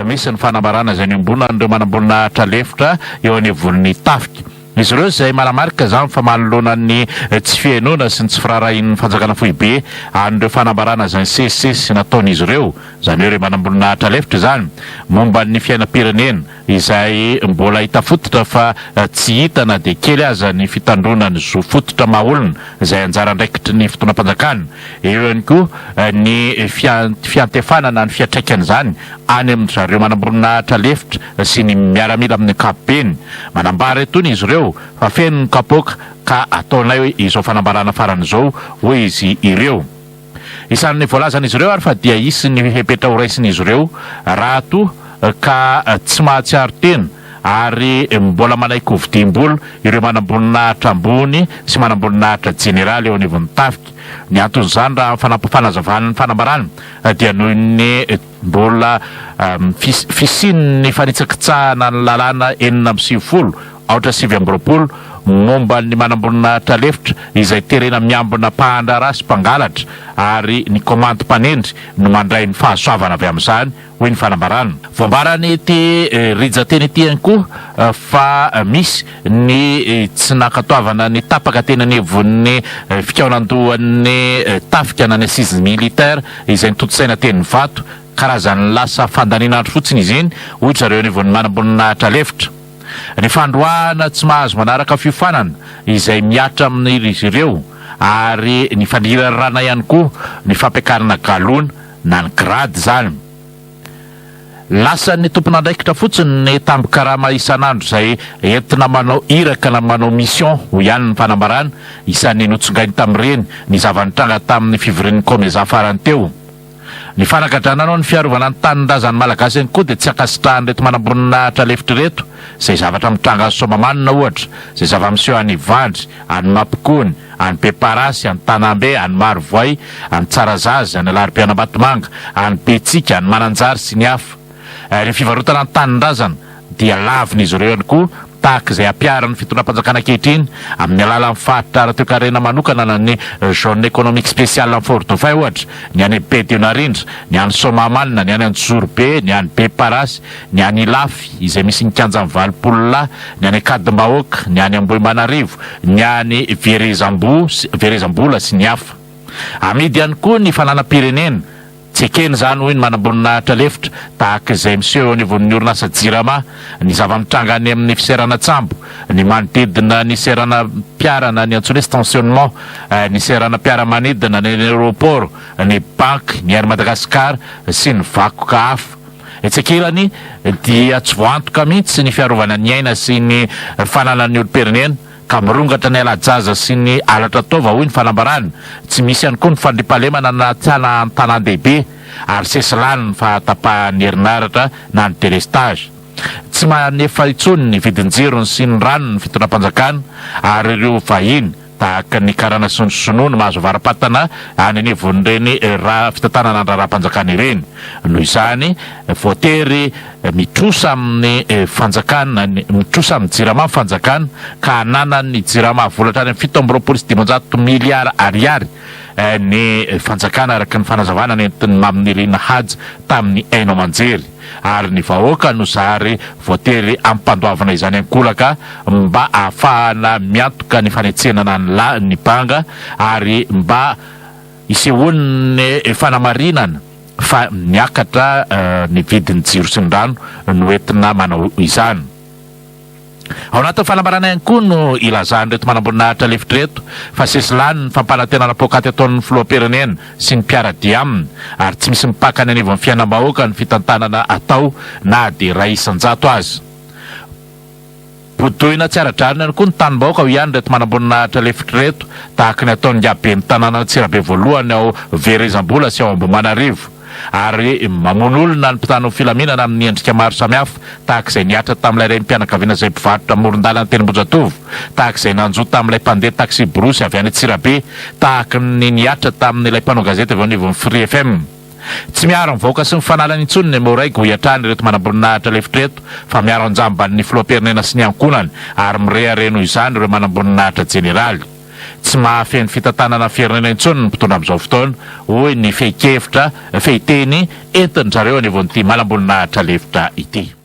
Misy ny fanambarana izay ny ombonandreo manamboninahitra lefitra eo anivon'ny Tafika. Izy ireo izay manamarika zany fa manoloana tsy fihainoana sy ny tsy firarahin'ny fanjakana foibe an'ireo fanambarana izany sesisesy nataon'izy ireo, izany hoe ireo manamboninahitra lefitra izany momba ny fiainam-pirenena izay mbola hita fototra fa tsy hita na dia kely aza ny fitandronany zo fototra maolona izay anjara andraikitry ny fotoanam-panjakana. Eo ihany koa ny fiantefanana ny fiatraikany izany any amin'ny zareo manamboninahitra lefitra sy ny miaramila amin'ny ankapobeny. Manambara etony izy ireo fa feno ny kapoaka ka ataonay hoe izao fanambarana farany izao hoy izy ireo. Isan'ny voalazan'izy ireo ary fa dia isy ny hepetra ho raisin'izy ireo raha to ka tsy mahatsiaro tena ary mbola manaiky hovidim-bola ireo manamboninahitra ambony sy manamboninahitra jeneraly eo anivon'ny Tafika. Ny anton'izany raha fanazavana ny fanambarana dia noho ny mbola fisian'ny fanitsakitsahana ny lalàna 6 aotra 7 momba ny manamboninahitra lefitra izay terena miambina mpahandra rasy mpangalatra ary ny komandimpanendry no mandray ny fahasoavana avy amin'izany hoy ny fanambarana. Voambarany ity rijateny ity ihany koa fa misy ny tsy nakatoavana ny tapaka tena anivon'ny fikaonandohan'ny Tafika na ny assise militaire izay nitotosaina teny vato karazany lasa fandaninandro fotsiny izy iny hoy zareo anivon'ny manamboninahitra lefitra. Ny fandroahana tsy mahazo manaraka fiofanana izay miatra amin'izy ireo ary ny fandirarana ihany koa ny fampiakarana galona na ny grady zany. Lasa ny tompon'andraikitra fotsiny ny tambo-karama isan'andro izay entina manao iraka na manao mission ho ihany ny fanambarana isan'ny notsongainy tamin'ireny ny zavanitranga tamin'ny fivorian'ny komeza farany teo. Ny fanagadrana ny fiarovana ny tanin-drazan'ny malagasy ihany koa dia tsy akasitrahan'ny reto manamboninahitra lefitra reto izay zavatra mitranga Somamanina ohatra, izay zava-miseho any Ivandry, any Mampikony, any Beparasy, any Tanambe, any Marivoay, any Tsarazazy, any Alaribeana-Batomanga, any Betsika, any Mananjary sy ny hafa. Ny fivarotana ny tanin-drazana dia lavin'izy ireo ihany koa tahaka izay ampiarany fitondram-panjakana ankehitriny amin'ny alalan'ny faritra ara-toe-karena manokana na ny zone économique spéciale amin'ny Fort Dauphin ohatra, ny any Bedionarindra, ny any Somamanina, ny any Anjorobe, ny any Beparasy, ny any Ilafy izay misy ny kianjan'ny Valipolona, ny any Kadimbahoaka, ny any Ambohimanarivo, ny any Verezambola sy ny hafa. Amidy ihany koa ny fananam-pirenena tsy ekeny zany hoy ny manamboninahitra lefitra tahaka izay miseho anivon'ny orinasa Jirama, ny zava-mitranga any amin'ny fiserana Tsambo, ny manodidina ny serana mpiarana ny antsoina hoe stationnement, ny serana mpiara-manidina ny aéroport, ny banky, ny Air Madagascar sy ny vakoka hafa. Etsekilany dia tsy voantoka mihitsy ny fiarovana ny aina sy ny fananan'ny olo-pirenena ka mirongatra ny alajaza sy ny alatra tova hoy ny fanambarana. Tsy misy ihany koa ny fandripahalemana na tiana ny tanan-dehibe ary sesilany ny fahatapahan'ny herinaratra na ny délestage. Tsy manefa intsony ny vidin-jirony sy ny ranony ny fitondram-panjakana ary ireo vahiny tahaka ny karana sy ny sonono mahazo varam-patana any anivon'ireny raha fitantanana ny raharaham-panjakana ireny. Noho izany voatery mitrosa amin'ny fanjakana, mitrosa amin'ny Jirama fanjakana ka hananany Jirama volatra any amin'ny 720 miliara ariary ny fanjakana araka ny fanazavana nentin'ny mamin'irina haja tamin'ny Aino Amanjery. Ary ny vahoaka no zary voatery ampandoavana izany ankolaka mba ahafahana miantoka ny fanetsenana ny banga ary mba isehoan'ny fanamarinana fa miakatra ny vidin'ny jiro sy ny rano no entina manao izany. Ao anatin'ny fanambarana ihany koa no ilazany reto manamboninahitra lefitra reto fa sesilany ny fampanantenana pôkaty ataon'ny filoham-pirenena sy ny mpiaradia aminy ary tsy misy mipakany anivon'ny fiainam-bahoaka ny fitantanana atao na dia ray isan-jato azy. Bodoina tsy ara-drarina ihany koa ny tanim-bahoaka ho ihany reto manamboninahitra lefitra reto tahaka ny ataon'ny Ngaben'ny tanàna Antsirabe voalohany ao Verezambola sy ao Ambohimanarivo ary mamono olona ny mpitana filaminana amin'ny endrika maro samihafa tahaka izay niatra tamin'ilay renim-pianakaviana izay mpivarotra amoron-dalana teny Ambojatovo, tahaka izay nanjo tamin'ilay mpandeha taxi Brosy avy any Antsirabe, tahaka ny niatra tamin'ilay mpanao gazety avy anivon'ny Free FM. Tsy miaro ny vahoaka sy ny fanalany intsony ny moraiko ho iatrany reto manamboninahitra lefitra reto fa miaro anjamban'ny filoham-pirenena sy ny ankonany ary mirehireno izany ireo manamboninahitra jeneraly. tsy mahafeny fitantanana firenena intsony ny mpitondra amin'izao fotoana hoy ny feikevitra fehiteny entin-jareo any avon'ity malambolina tralevitra ity.